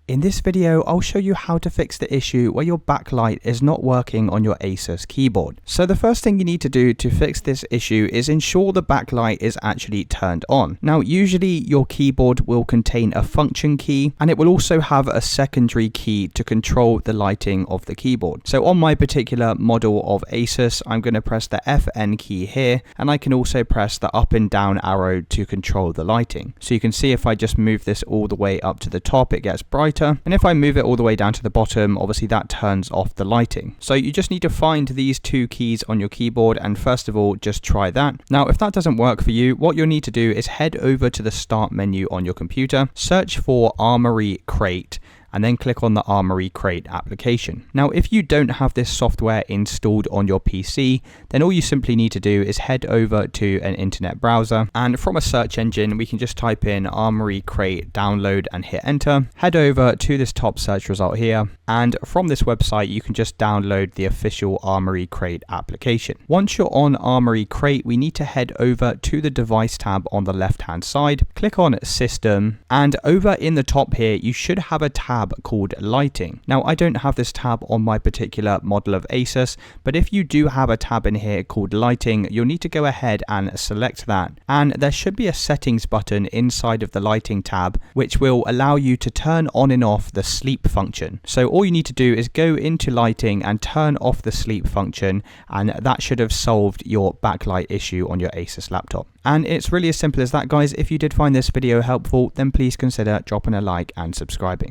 In this video, I'll show you how to fix the issue where your backlight is not working on your ASUS keyboard. So the first thing you need to do to fix this issue is ensure the backlight is actually turned on. Now, usually your keyboard will contain a function key, and it will also have a secondary key to control the lighting of the keyboard. So on my particular model of ASUS, I'm going to press the FN key here, and I can also press the up and down arrow to control the lighting. So you can see if I just move this all the way up to the top, it gets brighter. And if I move it all the way down to the bottom, obviously that turns off the lighting. So you just need to find these two keys on your keyboard and first of all, just try that. Now, if that doesn't work for you, what you'll need to do is head over to the start menu on your computer, search for Armoury Crate, and then click on the Armoury Crate application. Now, if you don't have this software installed on your PC, then all you simply need to do is head over to an internet browser, and from a search engine, we can just type in Armoury Crate download and hit enter. Head over to this top search result here, and from this website, you can just download the official Armoury Crate application. Once you're on Armoury Crate, we need to head over to the device tab on the left-hand side, click on System, and over in the top here, you should have a tab called Lighting. Now, I don't have this tab on my particular model of ASUS, but if you do have a tab in here called Lighting, you'll need to go ahead and select that. And there should be a settings button inside of the Lighting tab, which will allow you to turn on and off the sleep function. So all you need to do is go into Lighting and turn off the sleep function, and that should have solved your backlight issue on your ASUS laptop. And it's really as simple as that, guys. If you did find this video helpful, then please consider dropping a like and subscribing.